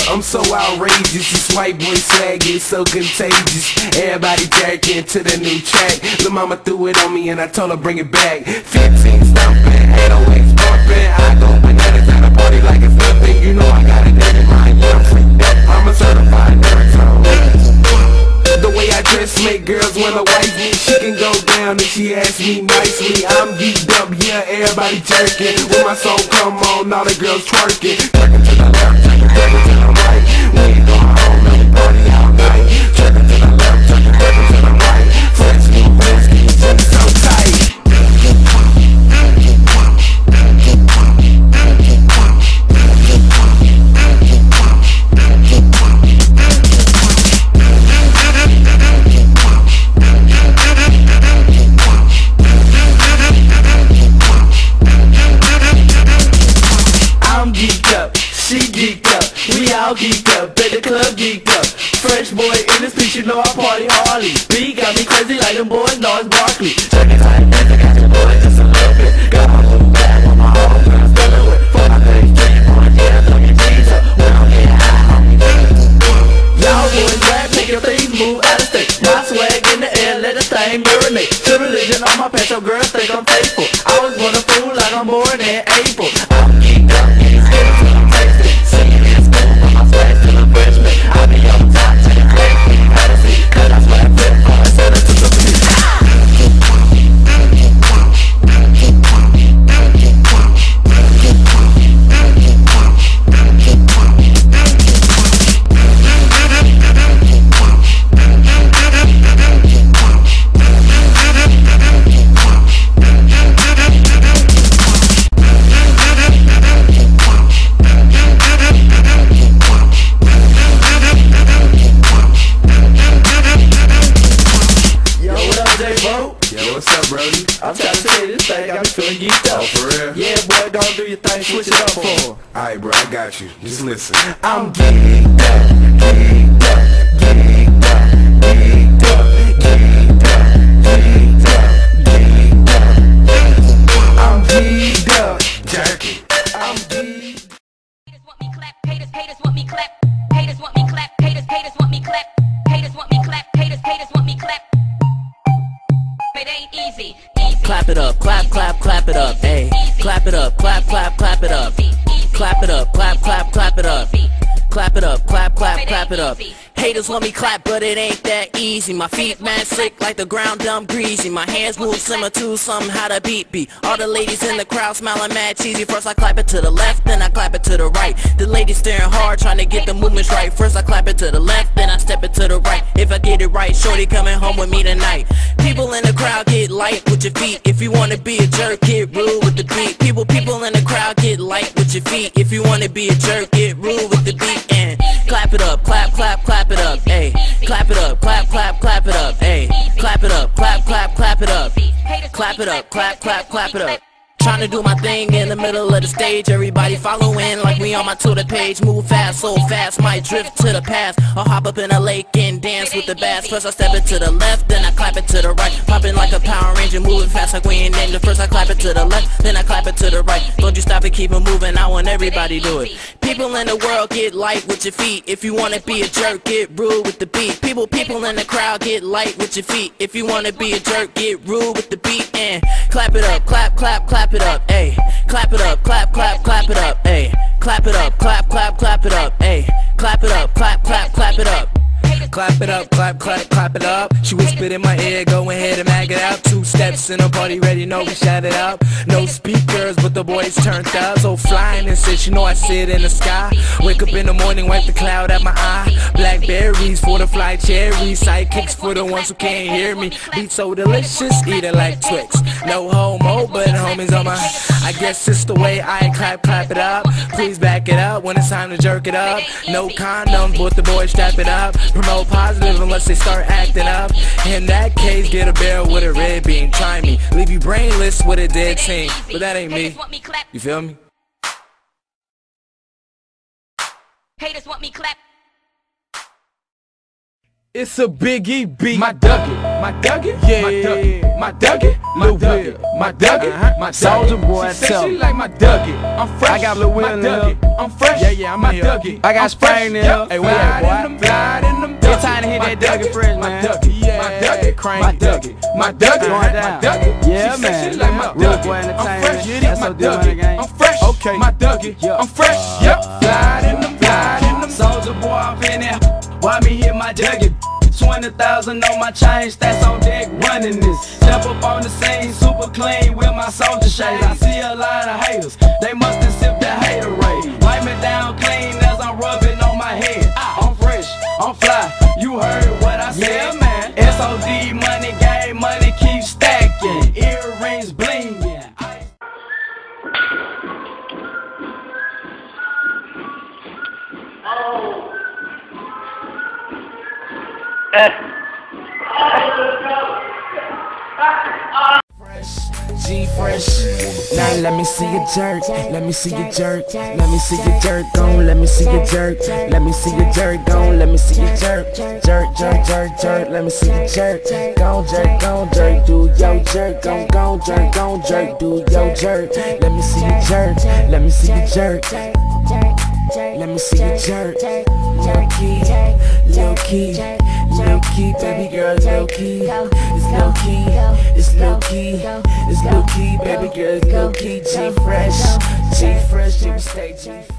I'm so outrageous, this white boy swag is so contagious. Everybody jacking to the new track. Lil' mama threw it on me and I told her bring it back. 15 stumping, 808s bumping. I go bananas at a party like it's nothing. You know I got it in mind, yeah, I'm freaked up. I'm a certified baritone. The way I dress make girls wanna wife me. She can go down and she asks me nicely. I'm geeked up, yeah, everybody jerking. When my song come on, all the girls twerking. Twerking to the left, twerking to the right. We ain't going home, and we party all night. Twerking to the left, twerking to the right. Fresh new bands, keep jeans so tight. She geeked up, we all geeked up, at the club geeked up. Fresh boy in this piece, you know I party hardly. B got me crazy like them boys, Norris Barkley. Check it out, I got your boy just a little bit. Got my little bag with my whole girls dealing with. For my face, drink on, yeah, throw your jeans up. We don't get high, homie. Y'all boys rap, make your things move out of state. My swag in the air, let the thing marinate. To religion on my pants, so girls think I'm faithful. I was born a fool like I'm born in April. I'm geeked up, getting scared till I'm tasted. Singing in school with my swag till I'm freshman. I be on top, taking credit when you gotta see. Cause I swear I flip for I said it to the beat. I'm trying to say this thing, got me feeling geeked up. Oh, for real? Yeah, boy, don't do your thing, switch it up for him. Alright, bro, I got you. Just listen. I'm geeked up, geeked up, geeked up, geeked up, geeked up, geeked up, geeked up. I'm geeked up, Jackie. I'm geeked. Haters want me clap, haters want me clap. Haters want me clap, haters want me clap. Haters want me clap, haters want me clap. It ain't easy. Clap it up, clap, clap, clap it up, ayy. Clap it up, clap, clap, clap it up. Clap it up, clap, clap, clap it up. Clap it up, clap, clap, clap it up. Haters want me clap, but it ain't that easy. My feet mad slick like the ground dumb greasy. My hands move similar to somehow the beat be. All the ladies in the crowd smiling mad cheesy. First I clap it to the left, then I clap it to the right. The ladies staring hard, trying to get the movements right. First I clap it to the left, then I step it to the right. If I get it right, shorty coming home with me tonight. People in the crowd get light with your feet. If you wanna be a jerk, get rude with the beat. People in the crowd get light with your feet. If you wanna be a jerk, get rude with the beat. And clap it up, clap, clap, clap it up, ayy. Clap it up, clap, clap, clap it up, ayy. Clap it up, clap, clap, clap it up. Clap it up, clap, clap, clap it up. Trying to do my thing in the middle of the stage. Everybody following like we on my Twitter page. Move fast, so fast, might drift to the past. Or hop up in a lake and dance with the bass. First I step it to the left, then I clap it to the right. Popping like a Power Ranger, moving fast like we ain't named it. First I clap it to the left, then I clap it to the right. Don't you stop it, keep it moving, I want everybody do it. People in the world get light with your feet. If you wanna be a jerk, get rude with the beat. People in the crowd get light with your feet. If you wanna be a jerk, get rude with the beat. And clap it up, clap, clap, clap it up, ayy. Clap it up, clap, clap, clap it up, ayy. Clap it up, clap, clap, clap it up, ayy. Clap it up, clap, clap, clap it up. Clap it up, clap, clap, clap it up. She whispered in my ear, go ahead and mag it out. 2 steps in a party ready, no, we shout it out. No speakers, but the boys turned up. So flying and shit, you know I sit in the sky. Wake up in the morning, wipe the cloud out my eye. Blackberries for the fly cherries. Sidekicks for the ones who can't hear me. Beat so delicious, eat it like Twix. No homo, but homies on my. I guess it's the way I clap, clap it up. Please back it up when it's time to jerk it up. No condoms, but the boys strap it up. Promote all positive unless they start acting up. In that case, get a barrel with a red beam. Try me, leave you brainless with a dead team. But that ain't me. You feel me? Haters want me clap. It's a Biggie beat. My Dougie, yeah, my Dougie, my Dougie, my Dougie, my Soulja Boy. She said she like my Dougie. I'm fresh. I got Lil Will in here. I'm fresh. Yeah, I'm my here. Dougie. I got Sprain in here. Hey, where at, boy? It's time to hit that Dougie fresh, man. My Dougie, yeah, my Dougie, my Dougie, my Dougie, going down. my Dougie. Yeah, she man. Said she like my Real Dougie. Boy I'm Entertainment. fresh. That's my so doing the Dougie. game. I'm fresh. Okay. My Dougie. Yeah. I'm fresh. Yep. Slide in them, slide in them. Soulja Boy up in there. Why me hit my Dougie? 20,000 on my chain, stats on deck running this. Step up on the scene, super clean with my soldier shades. I see a lot of haters, they must have sipped that haterade. Wipe me down clean as I'm rubbing on my head. I'm fresh, I'm fly, you heard what I said. Yeah, man. SOD money, game money, keep stacking. Earrings blinging. G-Fresh, now let me see you jerk, let me see you jerk, let me see you jerk, gon' let me see you jerk, let me see you jerk, gon' let me see you jerk, jerk, let me see you jerk, gon' jerk, do yo jerk, gon' jerk, do yo jerk, let me see you jerk, let me see you jerk, let me see you jerk, low key, baby girl, low key, it's low key, it's low key, it's low key, baby girl, it's low key, G-Fresh, G-Fresh, you stay G-Fresh.